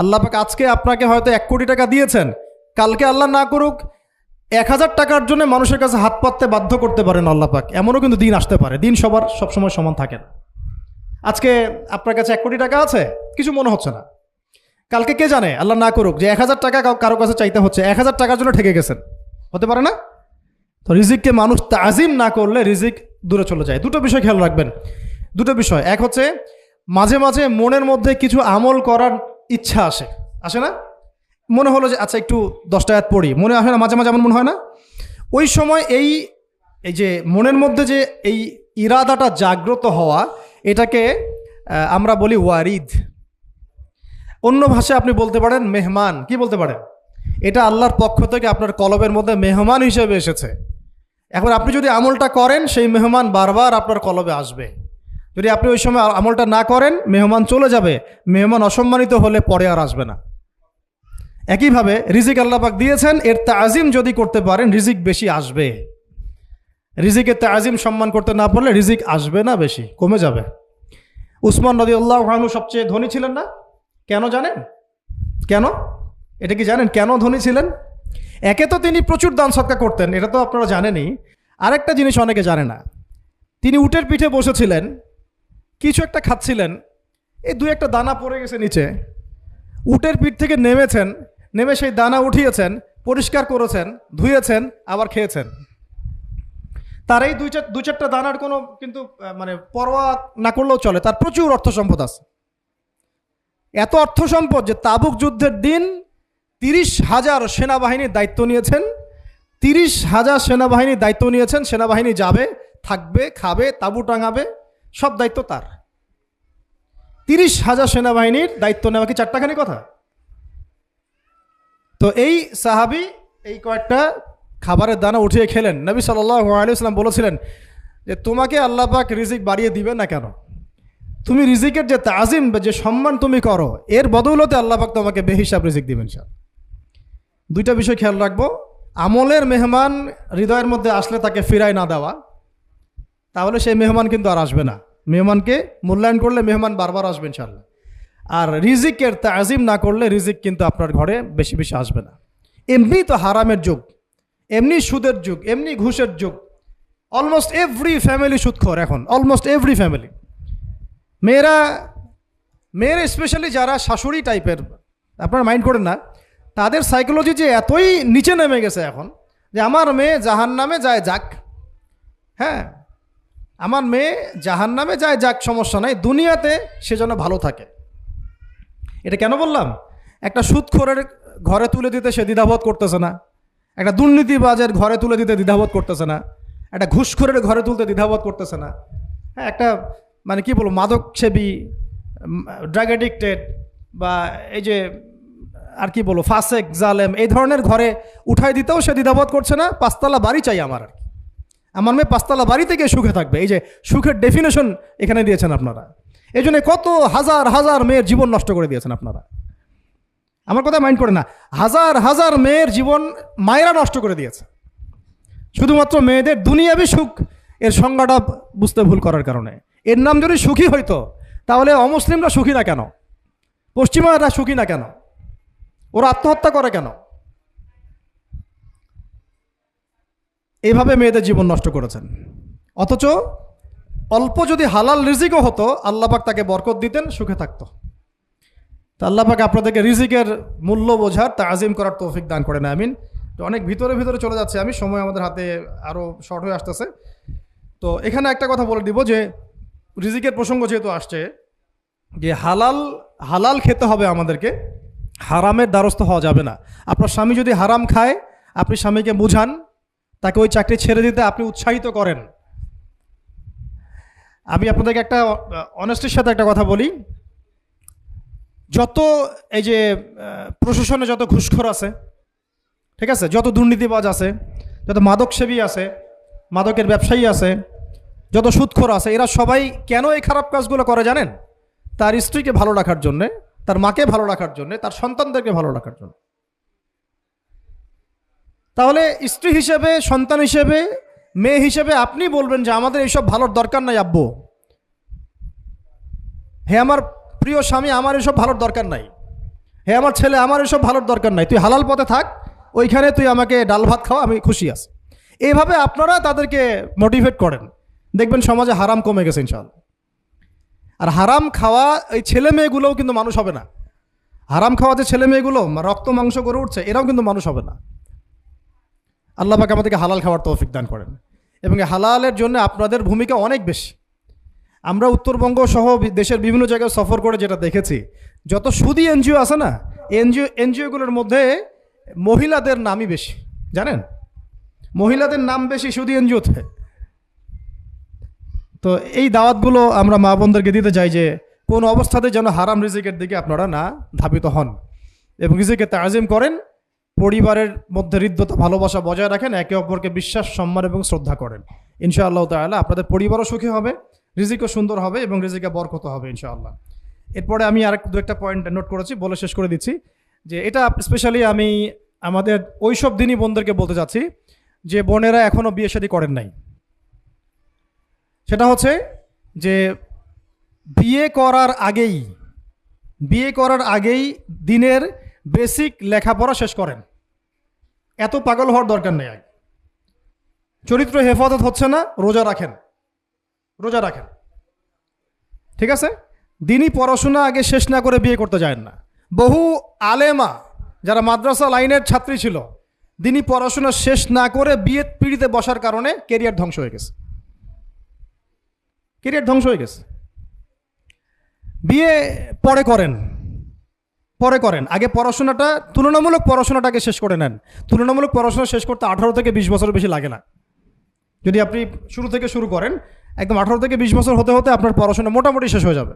আল্লাহ পাক আজকে আপনাকে হয়তো 1 কোটি টাকা দিয়েছেন, কালকে আল্লাহ না করুক 1000 টাকার জন্য মানুষের কাছে হাত পাততে বাধ্য করতে পারেন আল্লাহ পাক। এমনও কিন্তু দিন আসতে পারে, দিন সবার সবসময় সমান থাকে না। আজকে আপনার কাছে 1 কোটি টাকা আছে, কিছু মনে হচ্ছে না, কালকে কে জানে আল্লাহ না করুক যে 1000 টাকা কারো কাছে চাইতে হচ্ছে, 1000 টাকার জন্য ঠেকে গেছেন, হতে পারে না? তো রিজিককে মানুষ তাজিম না করলে রিজিক দূরে চলে যায়। দুটো বিষয় খেয়াল রাখবেন, দুটো বিষয়। এক হচ্ছে মাঝে মাঝে মনের মধ্যে কিছু আমল করার ইচ্ছা আসে না? মনে হলো যে আচ্ছা একটু 10টা আয়াত পড়ি, মনে আসে না মাঝে মাঝে? এমন মনে হয় না? ওই সময় এই যে মনের মধ্যে যে এই ইরাদাটা জাগ্রত হওয়া, এটাকে আমরা বলি ওয়ারিদ। অন্য ভাষায় আপনি বলতে পারেন মেহমান। কি বলতে পারেন? এটা আল্লাহর পক্ষ থেকে আপনার কলবের মধ্যে মেহমান হিসেবে এসেছে। এখন আপনি যদি আমলটা করেন, সেই মেহমান বারবার আপনার কলবে আসবে। যদি আপনি ওই সময় আমলটা না করেন, মেহমান চলে যাবে, মেহমান অসম্মানিত হলে পরে আর আসবে না। একইভাবে রিজিক আল্লাহ পাক দিয়েছেন, এর তাজিম যদি করতে পারেন রিজিক বেশি আসবে। রিজিকের তাজিম সম্মান করতে না পারলে রিজিক আসবে না, বেশি কমে যাবে। উসমান রাদিয়াল্লাহু আনহু সবচেয়ে ধনী ছিলেন না? কেন জানেন? কেন? এটা কি জানেন কেন ধনী ছিলেন? একে তো তিনি প্রচুর দান সদকা করতেন, এটা তো আপনারা জানেনই। আরেকটা জিনিস অনেকে জানে না, তিনি উটের পিঠে বসেছিলেন, কিছু একটা খাচ্ছিলেন, এই 2-1টা দানা পড়ে গেছে নিচে। উটের পিঠ থেকে নেমেছেন, নেমে সেই দানা উঠিয়েছেন, পরিষ্কার করেছেন, ধুয়েছেন, আবার খেয়েছেন। তার এই 2-4টা দানার কোনো কিন্তু মানে পরোয়া না করলেও চলে, তার প্রচুর অর্থ সম্পদ আছে। এত অর্থ সম্পদ যে তাবুক যুদ্ধের দিন 30,000 সেনাবাহিনীর দায়িত্ব নিয়েছেন। 30,000 সেনাবাহিনীর দায়িত্ব নিয়েছেন। সেনাবাহিনী যাবে, থাকবে, খাবে, তাঁবু টাঙাবে, সব দায়িত্ব তার। 30,000 সেনাবাহিনীর দায়িত্ব নেওয়া কি চারটাখানি কথা? তো এই সাহাবী এই কয়েকটা খাবারের দানা উঠিয়ে খেলেন। নবী সাল্লাল্লাহু আলাইহি ওয়াসাল্লাম বলেছিলেন যে তোমাকে আল্লাহ পাক রিজিক বাড়িয়ে দিবে না কেন? তুমি রিজিকের যে তাজিম, যে সম্মান তুমি করো, এর বদৌলতে আল্লাহ পাক তোমাকে বেহিসাব রিজিক দিবেন। দুইটা বিষয় খেয়াল রাখবো। আমলের মেহমান হৃদয়ের মধ্যে আসলে তাকে ফিরায় না দেওয়া, তাহলে সেই মেহমান কিন্তু আর আসবে না। মেহমানকে মূল্যায়ন করলে মেহমান বারবার আসবে ইনশাআল্লাহ। আর রিজিকের তাজিম না করলে রিজিক কিন্তু আপনার ঘরে বেশি বেশি আসবে না। এমনি তো হারামের যুগ, এমনি সুদের যুগ, এমনি ঘুষের যুগ। অলমোস্ট এভরি ফ্যামিলি সুদখোর এখন, অলমোস্ট এভরি ফ্যামিলি। মেয়েরা স্পেশালি যারা শাশুড়ি টাইপের, আপনারা মাইন্ড করেন না, তাদের সাইকোলজি যে এতই নিচে নেমে গেছে এখন যে আমার মেয়ে জাহান্নামে যায় যাক, হ্যাঁ আমার মেয়ে জাহান্নামে যায় যাক, সমস্যা নাই, দুনিয়াতে সে যেন ভালো থাকে। এটা কেন বললাম? একটা সুদখোরের ঘরে তুলে দিতে সে দ্বিধাবোধ করতেছে না, একটা দুর্নীতিবাজের ঘরে তুলে দিতে দ্বিধাবোধ করতেছে না, একটা ঘুষখোরের ঘরে তুলতে দ্বিধাবোধ করতেছে না, হ্যাঁ একটা মানে কি বলবো মাদক সেবী, ড্রাগ অ্যাডিক্টেড বা এই যে আর কি বলবো ফাসেক জালেম, এই ধরনের ঘরে উঠাই দিতেও সে দ্বিধাবোধ করছে না। 5তলা বাড়ি চাই আমার আমার মেয়ে 5তলা বাড়ি থেকে সুখে থাকবে। এই যে সুখের ডেফিনেশন এখানে দিয়েছেন আপনারা। এই জন্য কত হাজার হাজার মেয়ের জীবন নষ্ট করে দিয়েছেন আপনারা। আমার কথা মাইন্ড করে না, হাজার হাজার মেয়ের জীবন মায়েরা নষ্ট করে দিয়েছে, শুধুমাত্র মেয়েদের দুনিয়াবি সুখ এর সংজ্ঞাটা বুঝতে ভুল করার কারণে। এর নাম যদি সুখী হইতো তাহলে অমুসলিমরা সুখী না কেন? পশ্চিমারা সুখী না কেন? ওরা আত্মহত্যা করে কেন? এইভাবে মেয়েদের জীবন নষ্ট করেছেন। অথচ অল্প যদি হালাল রিজিকও হতো, আল্লাহ পাক তাকে বরকত দিতেন, সুখে থাকতো। তা আল্লাহ পাক আপনাদেরকে রিজিকের মূল্য বোঝার, তাজিম করার তৌফিক দান করেন, আমিন। তো অনেক ভিতরে ভিতরে চলে যাচ্ছে আমি, সময় আমাদের হাতে আরও শর্ট হয়ে আসতেছে। তো এখানে একটা কথা বলে দিব যে রিজিকের প্রসঙ্গ যেহেতু আসছে, যে হালাল খেতে হবে আমাদেরকে, হারামের দ্বারস্থ হওয়া যাবে না। আপনার স্বামী যদি হারাম খায়, আপনি স্বামীকে বুঝান, তাকে ওই চাকরি ছেড়ে দিতে আপনি উৎসাহিত করেন। আমি আপনাদেরকে একটা অনেস্টির সাথে একটা কথা বলি, যত এই যে প্রশাসনে যত ঘুষখোর আছে, ঠিক আছে, যত দুর্নীতিবাজ আছে, যত মাদক সেবী আছে, মাদকের ব্যবসায়ী আছে, যত সুদখোর আছে, এরা সবাই কেন এই খারাপ কাজগুলো করে জানেন? তার স্ত্রীকে ভালো রাখার জন্যে, তার মাকে ভালো রাখার জন্যে, তার সন্তানদেরকে ভালো রাখার জন্য। তাহলে স্ত্রী হিসেবে, সন্তান হিসেবে, মেয়ে হিসেবে আপনি বলবেন যে আমাদের এইসব ভালোর দরকার নাই আব্বু, হে আমার প্রিয় স্বামী, আমার এসব ভালোর দরকার নাই। হে আমার ছেলে, আমার এসব ভালোর দরকার নাই, তুই হালাল পথে থাক, ওইখানে তুই আমাকে ডাল ভাত খাওয়া, আমি খুশি আছি। এইভাবে আপনারা তাদেরকে মোটিভেট করেন, দেখবেন সমাজে হারাম কমে গেছে ইনশাআল্লাহ। আর হারাম খাওয়া এই ছেলে মেয়েগুলোও কিন্তু মানুষ হবে না। হারাম খাওয়া যে ছেলে মেয়েগুলো রক্ত মাংস করে উঠছে, এরাও কিন্তু মানুষ হবে না। আল্লাহ পাক আমাদেরকে হালাল খাওয়ার তৌফিক দান করেন, এবং এই হালালের জন্য আপনাদের ভূমিকা অনেক বেশি। আমরা উত্তরবঙ্গ সহ দেশের বিভিন্ন জায়গায় সফর করে যেটা দেখেছি, যত সুদী এনজিও আছে না, এনজিওগুলোর মধ্যে মহিলাদের নামই বেশি, জানেন? মহিলাদের নাম বেশি সুদী এনজিওতে। তো এই দাওয়াতগুলো আমরা মা বোনদেরকে দিতে চাই যে কোন অবস্থাতে যেন হারাম রিজিকের দিকে আপনারা না ধাবিত হন, এবং রিজিকে তাজিম করেন, পরিবারের মধ্যে হৃদ্যতা ভালোবাসা বজায় রাখেন, একে অপরকে বিশ্বাস সম্মান এবং শ্রদ্ধা করেন। ইনশাআল্লাহ তাআলা আপনাদের পরিবারও সুখী হবে, রিজিকও সুন্দর হবে, এবং রিজিকে বরকত হবে ইনশাআল্লাহ। এরপরে আমি আর দু একটা পয়েন্ট নোট করেছি, বলে শেষ করে দিচ্ছি যে এটা স্পেশালি আমি আমাদের ওইসব দিনই বোনদেরকে বলতে চাচ্ছি যে বোনেরা এখনও বিয়ে শাদী করেন নাই। সেটা হচ্ছে যে বিয়ে করার আগেই দিনের বেসিক লেখাপড়া শেষ করেন। এত পাগল হওয়ার দরকার নেই। চরিত্র হেফাজত হচ্ছে না, রোজা রাখেন, ঠিক আছে? দিনই পড়াশোনা আগে শেষ না করে বিয়ে করতে যায় না। বহু আলেমা যারা মাদ্রাসা লাইনের ছাত্রী ছিল, দিনই পড়াশোনা শেষ না করে বিয়ে পিড়িতে বসার কারণে কেরিয়ার ধ্বংস হয়ে গেছে। বিয়ে পরে করেন, আগে তুলনামূলক পড়াশোনাটাকে শেষ করে নেন। তুলনামূলক পড়াশোনা শেষ করতে 18 থেকে 20 বছর বেশি লাগে না। যদি আপনি শুরু থেকে শুরু করেন, একদম 18 থেকে 20 বছর হতে হতে আপনার পড়াশোনা মোটামুটি শেষ হয়ে যাবে।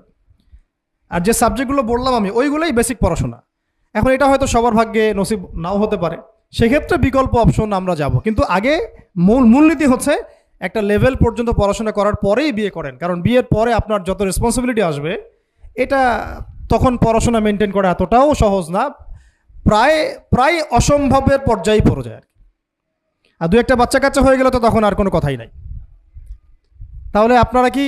আর যে সাবজেক্টগুলো বললাম আমি, ওইগুলোই বেসিক পড়াশোনা। এখন এটা হয়তো সবার ভাগ্যে নসিব নাও হতে পারে, সেক্ষেত্রে বিকল্প অপশন আমরা যাব। কিন্তু আগে মূলনীতি হচ্ছে একটা লেভেল পর্যন্ত পড়াশোনা করার পরেই বিয়ে করেন, কারণ বিয়ের পরে আপনার যত রেসপন্সিবিলিটি আসবে, এটা তখন পড়াশোনা মেনটেন করা এতটাও সহজ না, প্রায় অসম্ভবের পর্যায়ে পড়ে যায়। আর দু একটা বাচ্চা কাচ্চা হয়ে গেলে তো তখন আর কোনো কথাই নাই। তাহলে আপনারা কি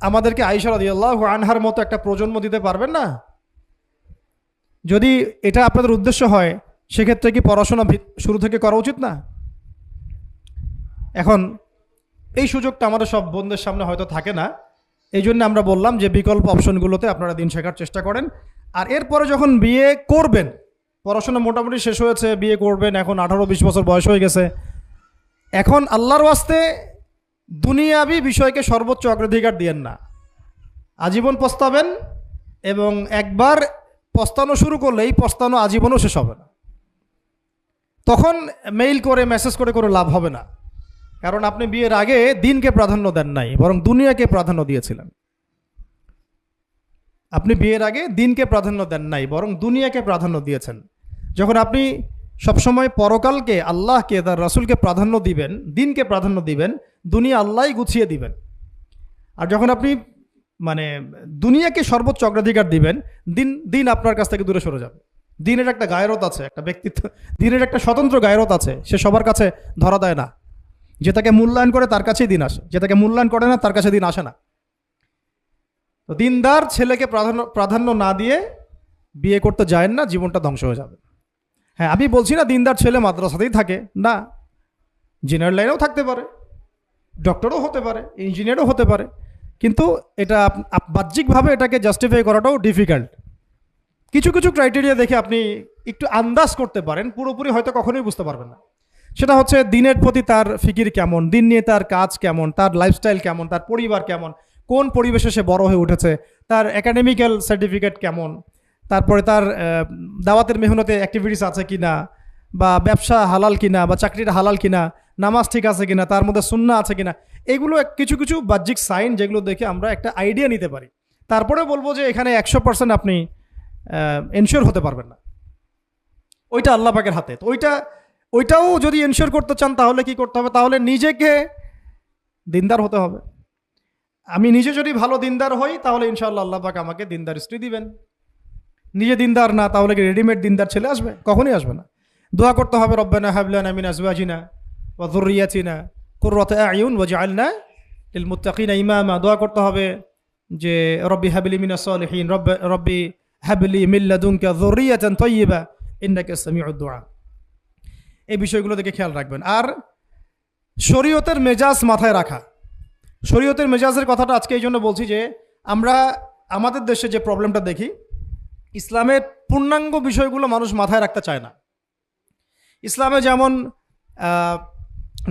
আমাদেরকে আয়েশা রাদিয়াল্লাহু আনহার মতো একটা প্রজন্ম দিতে পারবেন না? যদি এটা আপনাদের উদ্দেশ্য হয়, সেক্ষেত্রে কি পড়াশোনা শুরু থেকে করা উচিত না? এখন এই সুযোগটা আমাদের সব বোনদের সামনে হয়তো থাকে না, এই জন্য আমরা বললাম যে বিকল্প অপশনগুলোতে আপনারা দিন শেখার চেষ্টা করেন। আর এরপরে যখন বিয়ে করবেন, পড়াশোনা মোটামুটি শেষ হয়েছে, বিয়ে করবেন, এখন 18-20 বছর বয়স হয়ে গেছে, এখন আল্লাহর ওয়াস্তে দুনিয়াবি বিষয়কে সর্বোচ্চ অগ্রাধিকার দিয়েন না। আজীবন পস্তাবেন, এবং একবার পস্তানো শুরু করলে এই পস্তানো আজীবনও শেষ হবে না। তখন মেইল করে মেসেজ করে কোনো লাভ হবে না, কারণ আপনি বিয়ের আগে দিনকে প্রাধান্য দেন নাই, বরং দুনিয়াকে প্রাধান্য দিয়েছিলেন। আপনি বিয়ের আগে দিনকে প্রাধান্য দেন নাই, বরং দুনিয়াকে প্রাধান্য দিয়েছেন। যখন আপনি সবসময় পরকালকে, আল্লাহকে, তার রাসূলকে প্রাধান্য দিবেন, দিনকে প্রাধান্য দিবেন, দুনিয়া আল্লাহই গুছিয়ে দিবেন। আর যখন আপনি দুনিয়াকে সর্বোচ্চ অগ্রাধিকার দিবেন, দিন আপনার কাছ থেকে দূরে সরে যাবে। দিনের একটা গায়রত আছে, একটা ব্যক্তিত্ব, দিনের একটা স্বতন্ত্র গায়রত আছে, সে সবার কাছে ধরা দেয় না। যে তাকে মূল্যায়ন করে তার কাছেই দিন আসে, যে তাকে মূল্যায়ন করে না তার কাছে দিন আসে না। তো দিনদার ছেলেকে প্রাধান্য না দিয়ে বিয়ে করতে যায় না, জীবনটা ধ্বংস হয়ে যাবে। হ্যাঁ, আমি বলছি না দিনদার ছেলে মাদ্রাসাতেই থাকে না, ইঞ্জিনিয়ার লাইনেও থাকতে পারে, ডক্টরও হতে পারে, ইঞ্জিনিয়ারও হতে পারে, কিন্তু এটা বাহ্যিকভাবে এটাকে জাস্টিফাই করাটাও ডিফিকাল্ট। কিছু ক্রাইটেরিয়া দেখে আপনি একটু আন্দাজ করতে পারেন, পুরোপুরি হয়তো কখনোই বুঝতে পারবেন না। সেটা হচ্ছে দিনের প্রতি তার ফিকির কেমন, দিন নিয়ে তার কাজ কেমন, তার লাইফস্টাইল কেমন, তার পরিবার কেমন, কোন পরিবেশে সে বড় হয়ে উঠেছে, তার একাডেমিক্যাল সার্টিফিকেট কেমন, তারপরে তার দাওয়াতের মেহনতে অ্যাক্টিভিটিস আছে কিনা, বা ব্যবসা হালাল কিনা, বা চাকরিটা হালাল কিনা, নামাজ ঠিক আছে কিনা, তার মধ্যে সুন্নাহ আছে কিনা। এগুলো কিছু বাহ্যিক সাইন, যেগুলো দেখে আমরা একটা আইডিয়া নিতে পারি। তারপরে বলবো যে এখানে 100% আপনি এনশিওর হতে পারবেন না, ওইটা আল্লাহ পাকের হাতে। তো ওইটাও যদি এনশিওর করতে চান, তাহলে কি করতে হবে? তাহলে নিজেকে দিনদার হতে হবে। আমি নিজে যদি ভালো দিনদার হই, তাহলে ইনশাআল্লাহ আল্লাহ পাক আমাকে দিনদার স্ত্রী দিবেন। নিজে দিনদার না, তাহলে কি রেডিমেড দিনদার ছেলে আসবে? কখনোই আসবে না। দোয়া করতে হবে, রব্বানা হাব লানা মিন আজওয়াজিনা ওয়া যুররিয়াতিনা কুররাতা আয়ুন ওয়াজআলনা লিল মুত্তাকিনা ইমামা। দোয়া করতে হবে যে রব্বি হাবলি মিনাস সালিহিন, রব্বি হাবলি মিন লাদুনকা যুররিয়াতান তাইয়্যিবা ইন্নাকা সামিউদ দুআ। এই বিষয়গুলো দেখে খেয়াল রাখবেন। আর শরীয়তের মেজাজ মাথায় রাখা। শরীয়তের মেজাজের কথাটা আজকে এই জন্য বলছি যে আমরা আমাদের দেশে যে প্রবলেমটা দেখি, ইসলামের পূর্ণাঙ্গ বিষয়গুলো মানুষ মাথায় রাখতে চায় না। ইসলামে যেমন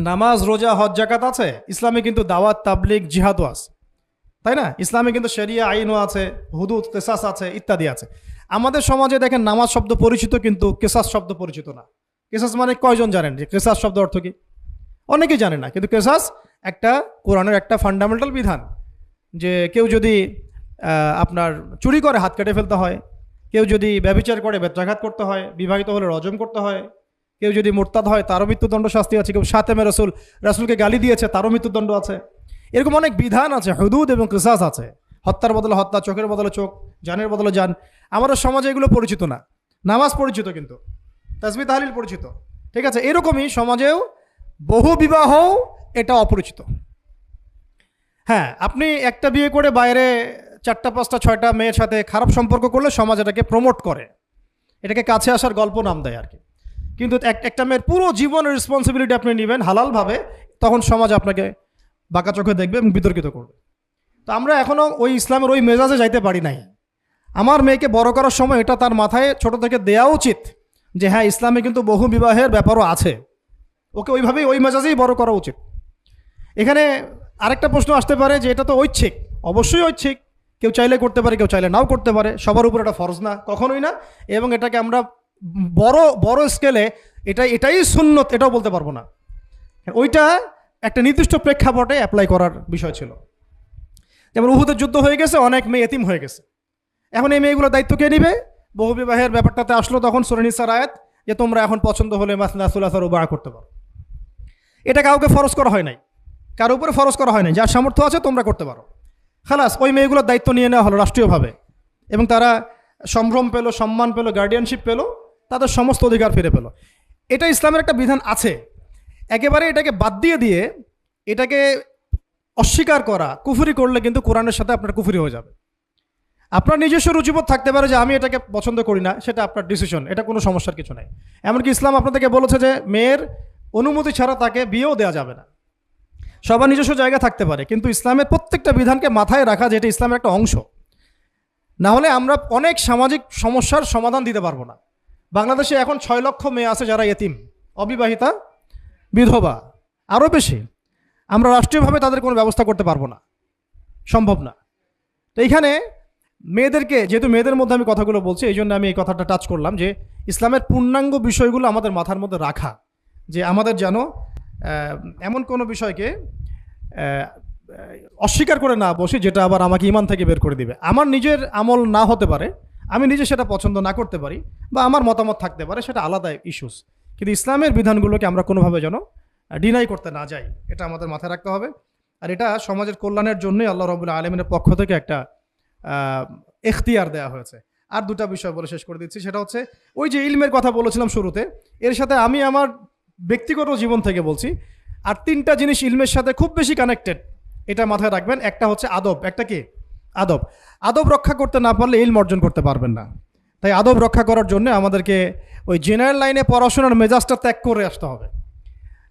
নামাজ, রোজা, হজ, যাকাত আছে, ইসলামে কিন্তু দাওয়াত, তাবলিগ, জিহাদও আছে, তাই না? ইসলামে কিন্তু শরিয়া আইনও আছে, হুদুদ, কিসাস আছে, ইত্যাদি আছে। আমাদের সমাজে দেখেন নামাজ শব্দ পরিচিত কিন্তু কিসাস শব্দ পরিচিত না। কিসাস মানে কয়জন জানেন যে কিসাস শব্দ অর্থ কি? অনেকেই জানে না। কিন্তু কিসাস একটা কোরআনের একটা ফান্ডামেন্টাল বিধান যে কেউ যদি আপনার চুরি করে হাত কেটে ফেলতে হয়, কেউ যদি ব্যভিচার করে বেত্রাঘাত করতে হয়, বিবাহিত হলে রজম করতে হয়, কেউ যদি মোরতাদ হয় তারও মৃত্যুদণ্ড শাস্তি আছে, কেউ শাতেমে রাসূলকে গালি দিয়েছে তারও মৃত্যুদণ্ড আছে। এরকম অনেক বিধান আছে, হুদুদ এবং কিসাস আছে। হত্যার বদলে হত্যা, চোখের বদলে চোখ, জানের বদলে জান। আমাদের সমাজে এগুলো পরিচিত না। নামাজ পরিচিত কিন্তু, তাসবিহ তাহলিল পরিচিত, ঠিক আছে? এরকমই সমাজেও বহু বিবাহ এটা অপরিচিত। হ্যাঁ, আপনি একটা বিয়ে করে বাইরে 4টা 5টা 6টা মেয়ের সাথে খারাপ সম্পর্ক করলে সমাজ এটাকে প্রমোট করে, এটাকে কাছে আসার গল্প নাম দেয় আর কি। কিন্তু একটা মেয়ের পুরো জীবনের রেসপন্সিবিলিটি আপনি নেবেন হালালভাবে, তখন সমাজ আপনাকে বাঁকা চোখে দেখবে এবং বিতর্কিত করবে। তো আমরা এখনও ওই ইসলামের ওই মেজাজে যাইতে পারি নাই। আমার মেয়েকে বড় করার সময় এটা তার মাথায় ছোট থেকে দেওয়া উচিত যে হ্যাঁ, ইসলামে কিন্তু বহু বিবাহের ব্যাপারও আছে, ওকে ওইভাবেই ওই মেজাজেই বড় করা উচিত। এখানে আরেকটা প্রশ্ন আসতে পারে যে এটা তো ঐচ্ছিক। অবশ্যই ঐচ্ছিক, কেউ চাইলে করতে পারে, কেউ চাইলে নাও করতে পারে, সবার উপর এটা ফরজ না, কখনোই না। এবং এটাকে আমরা বড় স্কেলে এটাই সুন্নত এটাও বলতে পারবো না। ওইটা একটা নির্দিষ্ট প্রেক্ষাপটে অ্যাপ্লাই করার বিষয় ছিল। যেমন উহুদের যুদ্ধ হয়ে গেছে, অনেক মেয়ে এতিম হয়ে গেছে, এখন এই মেয়েগুলোর দায়িত্ব কে নিবে? বহু বিবাহের ব্যাপারটাতে আসলো তখন সূরা নিসার আয়াত যে তোমরা এখন পছন্দ হলে মাসনা সুলাসা রুবা করতে পারো। এটা কাউকে ফরজ করা হয় নাই, কারো উপরে ফরজ করা হয় নাই। যার সামর্থ্য আছে তোমরা করতে পারো, খালাস। ওই মেয়েগুলোর দায়িত্ব নিয়ে নেওয়া হলো রাষ্ট্রীয়ভাবে, এবং তারা সম্ভ্রম পেল, সম্মান পেল, গার্ডিয়ানশিপ পেল, তাদের সমস্ত অধিকার ফিরে পেল। এটা ইসলামের একটা বিধান আছে। একেবারে এটাকে বাদ দিয়ে এটাকে অস্বীকার করা, কুফরি করলে কিন্তু কোরআনের সাথে আপনার কুফরি হয়ে যাবে। আপনার নিজস্ব রুচিবোধ থাকতে পারে যে আমি এটাকে পছন্দ করি না, সেটা আপনার ডিসিশন, এটা কোনো সমস্যার কিছু নাই। এমনকি ইসলাম আপনাদেরকে বলেছে যে মেয়ের অনুমতি ছাড়া তাকে বিয়েও দেওয়া যাবে না। সবার নিজস্ব জায়গা থাকতে পারে, কিন্তু ইসলামের প্রত্যেকটা বিধানকে মাথায় রাখা যেটা ইসলামের একটা অংশ। না হলে আমরা অনেক সামাজিক সমস্যার সমাধান দিতে পারবো না। বাংলাদেশে এখন 6 লক্ষ মেয়ে আছে যারা এতিম, অবিবাহিতা, বিধবা, আরও বেশি। আমরা রাষ্ট্রীয়ভাবে তাদের কোনো ব্যবস্থা করতে পারবো না, সম্ভব না। তো এইখানে মেয়েদেরকে, যেহেতু মেয়েদের মধ্যে আমি কথাগুলো বলছি, এই জন্য আমি এই কথাটা টাচ করলাম যে ইসলামের পূর্ণাঙ্গ বিষয়গুলো আমাদের মাথার মধ্যে রাখা, যে আমাদের যেন এমন কোনো বিষয়কে অস্বীকার করে না বসি যেটা আবার আমাকে ইমান থেকে বের করে দিবে। আমার নিজের আমল না হতে পারে, আমি নিজে সেটা পছন্দ না করতে পারি, বা আমার মতামত থাকতে পারে, সেটা আলাদা ইস্যুস। কিন্তু ইসলামের বিধানগুলোকে আমরা কোনোভাবে যেন ডিনাই করতে না যাই, এটা আমাদের মাথায় রাখতে হবে। আর এটা সমাজের কল্যাণের জন্যই আল্লাহ রাব্বুল আলামিনের পক্ষ থেকে একটা এখতিয়ার দেওয়া হয়েছে। আর 2টা বিষয় বলে শেষ করে দিচ্ছি, সেটা হচ্ছে ওই যে ইলমের কথা বলেছিলাম শুরুতে, এর সাথে আমি আমার ব্যক্তিগত জীবন থেকে বলছি, আর 3টা জিনিস ইলমের সাথে খুব বেশি কানেক্টেড, এটা মাথায় রাখবেন। একটা হচ্ছে আদব। একটা কি? আদব। আদব রক্ষা করতে না পারলে ইলম অর্জন করতে পারবেন না। তাই আদব রক্ষা করার জন্য আমাদেরকে ওই জেনারেল লাইনে পড়াশোনার মেজাজটা ত্যাগ করে আসতে হবে।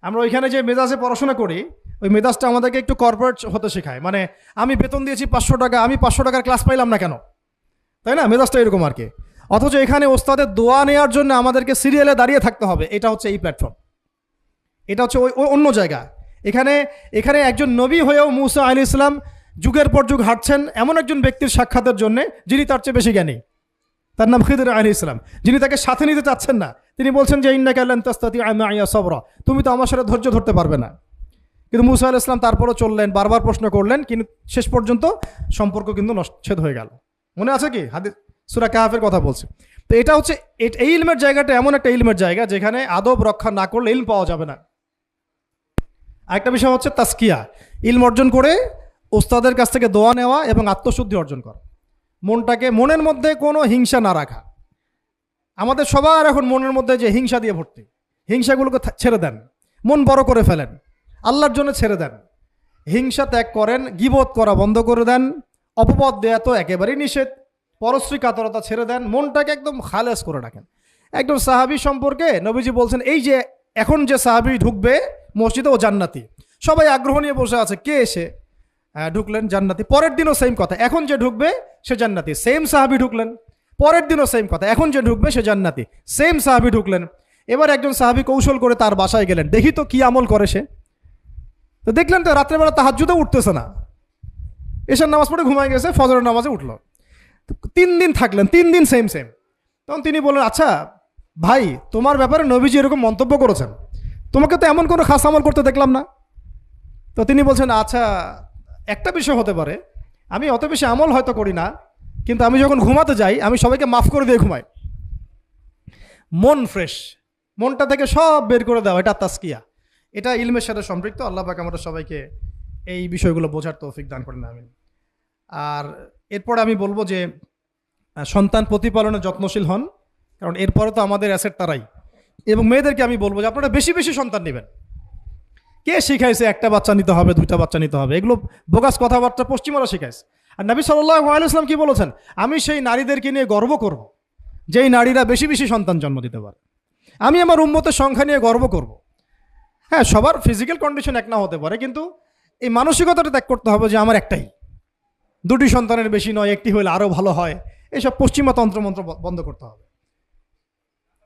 আমরা ওইখানে যে মেজাজে পড়াশোনা করি, ওই মেজাজটা আমাদেরকে একটু কর্পোরেট হতে শেখায়। মানে আমি বেতন দিয়েছি 500 টাকা, আমি 500 টাকার ক্লাস পাইলাম না কেন, তাই না? মেজাজটা এরকম আর কি। অথচ এখানে ওস্তাদের দোয়া নেওয়ার জন্য আমাদেরকে সিরিয়ালে দাঁড়িয়ে থাকতে হবে। এটা হচ্ছে এই প্ল্যাটফর্ম, এটা হচ্ছে ওই অন্য জায়গা। এখানে একজন নবী হয়েও মুসা আলাইহিস সালাম যুগের পর যুগ হাঁটছেন এমন একজন ব্যক্তির সাক্ষাতের জন্য যিনি তার চেয়ে বেশি জ্ঞানী, তার নাম খিদর আলাইহিস সালাম, যিনি তাকে সাথে নিতে চাচ্ছেন না। তিনি বলছেন যে ইন্নাকা লান তাস্তাতিআ মাইয়া সাবরা, তুমি তো আমার সাথে ধৈর্য ধরতে পারবে না। কিন্তু মুসা আলাইহিস সালাম তারপরও চললেন, বারবার প্রশ্ন করলেন, কিন্তু শেষ পর্যন্ত সম্পর্ক কিন্তু নচ্ছেদ হয়ে গেল। মনে আছে কি? হাদিস সূরা কাহফের কথা বলছে। তো এটা হচ্ছে এই ইলমের জায়গাটা এমন একটা ইলমের জায়গা যেখানে আদব রক্ষা না করলে ইলম পাওয়া যাবে না। আরেকটা বিষয় হচ্ছে তাসকিয়া, ইলম অর্জন করে ওস্তাদের কাছ থেকে দোয়া নেওয়া এবং আত্মশুদ্ধি অর্জন করা। মনের মধ্যে কোনো হিংসা না রাখা। আমাদের সবার এখন মনের মধ্যে যে হিংসা দিয়ে ভর্তি, হিংসাগুলোকে ছেড়ে দেন, মন বড় করে ফেলেন, আল্লাহর জন্য ছেড়ে দেন, হিংসা ত্যাগ করেন, গীবত করা বন্ধ করে দেন, অপবাদ দেয়া তো একেবারেই নিষেধ। পরশ্রী কাতরতা ছেড়ে দেন, মনটাকে একদম খালেস করে রাখেন। একজন সাহাবী সম্পর্কে নবীজি বলছেন, এই যে এখন যে সাহাবী ঢুকবে মসজিদে ও জান্নাতি। সবাই আগ্রহ নিয়ে বসে আছে, কে এসে ঢুকলেন জান্নাতি। পরের দিনও সেম কথা, এখন যে ঢুকবে সে জান্নাতি। সেম সাহাবী ঢুকলেন, পরের দিনও সেম কথা, এখন যে ঢুকবে সে জান্নাতি। সেম সাহাবী ঢুকলেন। এবার একজন সাহাবী কৌশল করে তার বাসায় গেলেন, দেখি তো কি আমল করে সে। তো দেখলেন তো রাত্রেবেলা তাহাজ্জুদে উঠতেছে না, এশার নামাজ পড়ে ঘুমায় গেছে, ফজরের নামাজে উঠলো। 3 দিন থাকলেন, 3 দিন সেম সেম। তখন তিনি বললেন, আচ্ছা ভাই, তোমার ব্যাপারে নবীজি এরকম মন্তব্য করেছেন, তোমাকে তো এমন কোনো খাস আমল করতে দেখলাম না। তো তিনি বলছেন, আচ্ছা একটা বিষয় হতে পারে, আমি অত বেশি আমল হয়তো করি না, কিন্তু আমি যখন ঘুমাতে যাই আমি সবাইকে মাফ করে দিয়ে ঘুমাই। মন ফ্রেশ, মনটা থেকে সব বের করে দেওয়া, এটা তাসকিয়া, এটা ইলমের সাথে সম্পৃক্ত। আল্লাহ পাক আমাদের সবাইকে এই বিষয়গুলো বোঝার তৌফিক দান করেন, আমিন। আর এরপরে আমি বলবো যে সন্তান প্রতিপালনে যত্নশীল হন, কারণ এরপরে তো আমাদের অ্যাসেট তারাই। এবং মেয়েদেরকে আমি বলবো যে আপনারা বেশি বেশি সন্তান নেবেন। কে শিখাইছে একটা বাচ্চা নিতে হবে, 2টা বাচ্চা নিতে হবে? এগুলো বোগাস কথাবার্তা পশ্চিমারা শিখাইছে। আর নবী সাল্লাল্লাহু আলাইহি ওয়াসাল্লাম কি বলেছেন? আমি সেই নারীদেরকে নিয়ে গর্ব করব যেই নারীরা বেশি বেশি সন্তান জন্ম দিতে পারে। আমি আমার উম্মতের সংখ্যা নিয়ে গর্ব করব। হ্যাঁ, সবার ফিজিক্যাল কন্ডিশন এক না হতে পারে, কিন্তু এই মানসিকতাটা ত্যাগ করতে হবে যে আমার একটাই, 2টি সন্তানের বেশি নয়, একটি হলে আরও ভালো হয়। এইসব পশ্চিমা তন্ত্রমন্ত্র বন্ধ করতে হবে,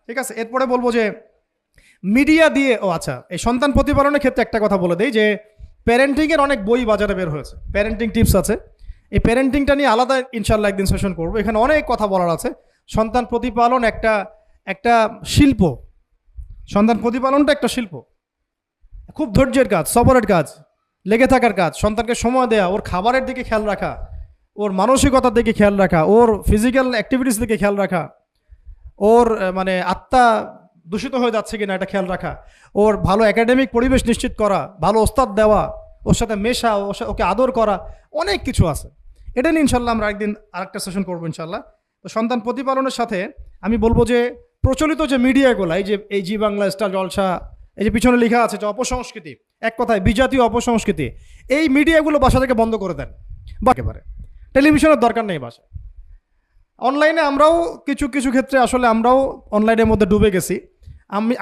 ঠিক আছে? এরপরে বলবো যে মিডিয়া দিয়ে, আচ্ছা, এই সন্তান প্রতিপালনের ক্ষেত্রে একটা কথা বলে দেই যে প্যারেন্টিংয়ের অনেক বই বাজারে বের হয়েছে, প্যারেন্টিং টিপস আছে। এই প্যারেন্টিংটা নিয়ে আলাদা ইনশাল্লাহ একদিন সেশন করবো, এখানে অনেক কথা বলার আছে। সন্তান প্রতিপালন একটা শিল্প, সন্তান প্রতিপালনটা একটা শিল্প, খুব ধৈর্যের কাজ, সবরের কাজ, লেগে থাকার কাজ। সন্তানকে সময় দেওয়া, ওর খাবারের দিকে খেয়াল রাখা, ওর মানসিকতার দিকে খেয়াল রাখা, ওর ফিজিক্যাল অ্যাক্টিভিটিস দিকে খেয়াল রাখা, ওর মানে আত্মা দূষিত হয়ে যাচ্ছে কিনা এটা খেয়াল রাখা, ওর ভালো একাডেমিক পরিবেশ নিশ্চিত করা, ভালো ওস্তাদ দেওয়া, ওর সাথে মেশা, ওকে আদর করা, অনেক কিছু আছে। এটা নিয়ে ইনশাল্লাহ আমরা একদিন আরেকটা সেশন করবো ইনশাল্লাহ। তো সন্তান প্রতিপালনের সাথে আমি বলবো যে প্রচলিত যে মিডিয়াগুলো, এই জি বাংলা, স্টার জলসা, এই যে পিছনে লেখা আছে যে অপসংস্কৃতি, এক কথায় বিজাতীয় অপসংস্কৃতি, এই মিডিয়াগুলো বাসা থেকে বন্ধ করে দেন বা একেবারে। টেলিভিশনের দরকার নেই বাসায়। অনলাইনে আমরাও কিছু কিছু ক্ষেত্রে আসলে আমরাও অনলাইনের মধ্যে ডুবে গেছি।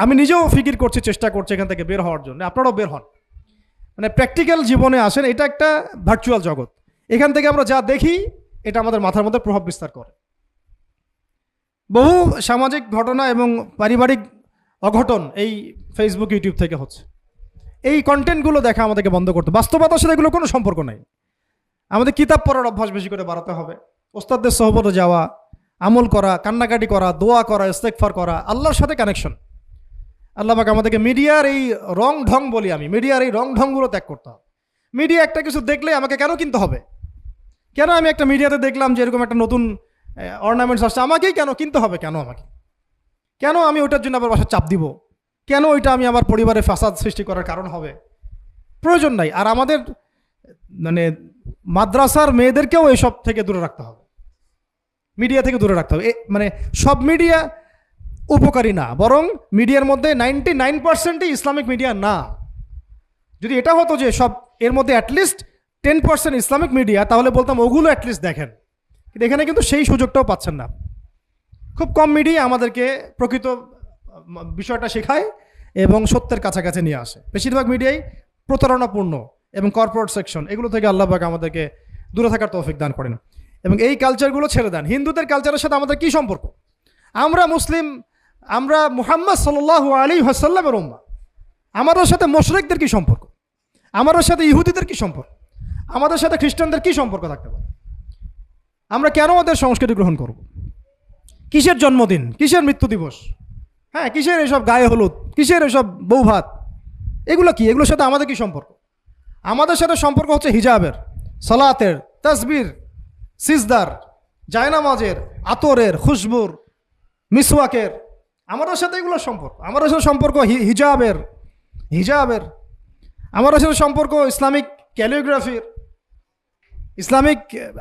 আমি নিজেও ফিকির করছি, চেষ্টা করছি এখান থেকে বের হওয়ার জন্য। আপনারাও বের হন, মানে প্র্যাকটিক্যাল জীবনে আসেন। এটা একটা ভার্চুয়াল জগৎ, এখান থেকে আমরা যা দেখি এটা আমাদের মাথার মধ্যে প্রভাব বিস্তার করে। বহু সামাজিক ঘটনা এবং পারিবারিক অঘটন এই ফেসবুক, ইউটিউব থেকে হচ্ছে। এই কন্টেন্টগুলো দেখা আমাদেরকে বন্ধ করতে, বাস্তবতার সাথে এগুলো কোনো সম্পর্ক নাই। আমাদের কিতাব পড়ার অভ্যাস বেশি করে বাড়াতে হবে, ওস্তাদদের সহবতে যাওয়া, আমল করা, কান্নাকাটি করা, দোয়া করা, ইস্তেগফার করা, আল্লাহর সাথে কানেকশন। আল্লাহ পাক আমাদেরকে মিডিয়ার এই রং ঢং বলি আমি, মিডিয়ার এই রং ঢংগুলো ত্যাগ করতে হবে। মিডিয়া একটা কিছু দেখলে আমাকে কেন কিনতে হবে? কেন আমি একটা মিডিয়াতে দেখলাম যে এরকম একটা নতুন অর্নামেন্টস আসছে, আমাকেই কেন কিনতে হবে? কেন আমি ওইটার জন্য আবার বাসায় চাপ দিব? কেন ওইটা আমি আমার পরিবারে ফাসাদ সৃষ্টি করার কারণ হবে? প্রয়োজন নাই। আর আমাদের মানে মাদ্রাসার মেয়েদেরকেও এসব থেকে দূরে রাখতে হবে, মিডিয়া থেকে দূরে রাখতে হবে। মানে সব মিডিয়া উপকারী না, বরং মিডিয়ার মধ্যে 99%ই ইসলামিক মিডিয়া না। যদি এটা হতো যে সব এর মধ্যে অ্যাটলিস্ট 10% ইসলামিক মিডিয়া, তাহলে বলতাম ওগুলো অ্যাটলিস্ট দেখেন। কিন্তু এখানে কিন্তু সেই সুযোগটাও পাচ্ছেন না। খুব কম মিডিয়া আমাদেরকে প্রকৃত বিষয়টা শেখায় এবং সত্যের কাছাকাছি নিয়ে আসে। বেশিরভাগ মিডিয়াই প্রতারণাপূর্ণ এবং কর্পোরেট সেকশন, এগুলো থেকে আল্লাহ পাক আমাদেরকে দূরে থাকার তৌফিক দান করেন। এবং এই কালচারগুলো ছেড়ে দেন। হিন্দুদের কালচারের সাথে আমাদের কী সম্পর্ক? আমরা মুসলিম, আমরা মুহাম্মদ সাল্লাল্লাহু আলাইহি ওয়াসাল্লামের উম্মাহ। আমাদের সাথে মুশরিকদের কী সম্পর্ক? আমাদের সাথে ইহুদিদের কী সম্পর্ক? আমাদের সাথে খ্রিস্টানদের কী সম্পর্ক থাকতে পারে? আমরা কেন ওদের সংস্কৃতি গ্রহণ করব? কিসের জন্মদিন, কিসের মৃত্যু দিবস, হ্যাঁ, কিসের এসব গায়ে হলুদ, কিসের এসব বৌভাত, এগুলো কি? এগুলোর সাথে আমাদের কী সম্পর্ক? আমাদের সাথে সম্পর্ক হচ্ছে হিজাবের, সালাতের, তাসবির, সিজদার, জায়নামাজের, আতরের, খুশবুর, মিসওয়াকের। আমাদের সাথে এগুলোর সম্পর্ক। আমাদের সাথে সম্পর্ক হিজাবের। আমাদের সাথে সম্পর্ক ইসলামিক ক্যালিগ্রাফির,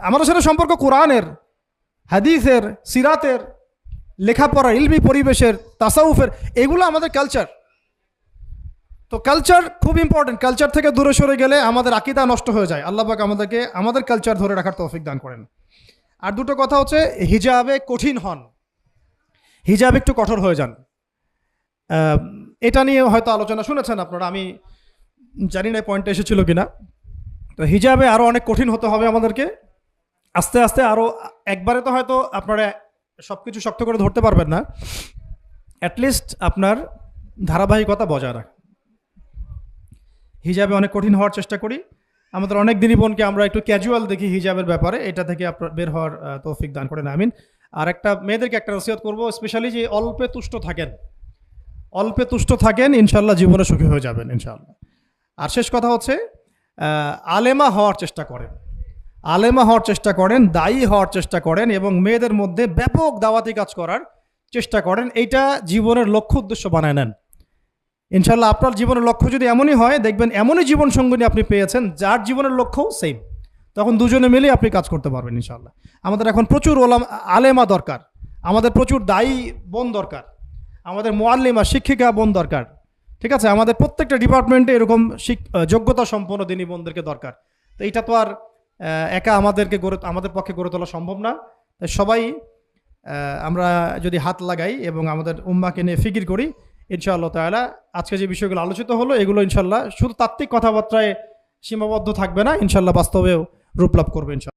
আমাদের সাথে সম্পর্ক কোরআনের, হাদিসের, সিরাতের, লেখাপড়া, ইলমি পরিবেশের, তাসাউফের। এগুলো আমাদের কালচার। তো কালচার খুব ইম্পর্টেন্ট। কালচার থেকে দূরে সরে গেলে আমাদের আকীদা নষ্ট হয়ে যায়। আল্লাহ পাক আমাদেরকে আমাদের কালচার ধরে রাখার তৌফিক দান করেন। আর দুটো কথা হচ্ছে, হিজাবে কঠিন হন, হিজাব একটু কঠোর হয়ে যান। এটা নিয়ে হয়তো আলোচনা শুনেছেন আপনারা, আমি জানি না পয়েন্টটা এসেছিল কিনা। তো হিজাবে আরও অনেক কঠিন হতে হবে আমাদেরকে, আস্তে আস্তে আরও। একবারে তো হয়তো আপনারা সব কিছু শক্ত করে ধরতে পারবেন না, অ্যাটলিস্ট আপনার ধারাবাহিকতা বজায় রাখ। হিজাবে অনেক কঠিন হওয়ার চেষ্টা করি। আমাদের অনেক দিনই বোনকে আমরা একটু ক্যাজুয়াল দেখি হিজাবের ব্যাপারে, এটা থেকে আপনার বের হওয়ার তৌফিক দান করেন, আমিন। আর একটা মেয়েদেরকে একটা নসিহত করবো, স্পেশালি যে অল্পে তুষ্ট থাকেন, অল্পে তুষ্ট থাকেন, ইনশাল্লাহ জীবনে সুখী হয়ে যাবেন ইনশাল্লাহ। আর শেষ কথা হচ্ছে, আলেমা হওয়ার চেষ্টা করেন, আলেমা হওয়ার চেষ্টা করেন, দায়ী হওয়ার চেষ্টা করেন, এবং মেয়েদের মধ্যে ব্যাপক দাওয়াতি কাজ করার চেষ্টা করেন। এইটা জীবনের লক্ষ্য উদ্দেশ্য বানায় নেন ইনশাল্লাহ। আপনার জীবনের লক্ষ্য যদি এমনই হয়, দেখবেন এমনই জীবন সঙ্গিনী আপনি পেয়েছেন যার জীবনের লক্ষ্যও সেম, তখন দুজনে মিলে আপনি কাজ করতে পারবেন ইনশাল্লাহ। আমাদের এখন প্রচুর আলেমা দরকার, আমাদের প্রচুর দায়ী বোন দরকার, আমাদের মুআল্লিমা শিক্ষিকা বোন দরকার, ঠিক আছে? আমাদের প্রত্যেকটা ডিপার্টমেন্টে এরকম যোগ্যতা সম্পন্ন দিনী বোনদেরকে দরকার। তো এইটা তো আর একা আমাদের পক্ষে গড়ে তোলা সম্ভব না। তাই সবাই আমরা যদি হাত লাগাই এবং আমাদের উম্মাকে নিয়ে ফিকির করি, ইনশাআল্লাহ তাআলা আজকে যে বিষয়গুলো আলোচিত হলো, এগুলো ইনশাআল্লাহ শুধু তাত্ত্বিক কথাবার্তায় সীমাবদ্ধ থাকবে না, ইনশাআল্লাহ বাস্তবেও রূপ লাভ করবে ইনশাআল্লাহ।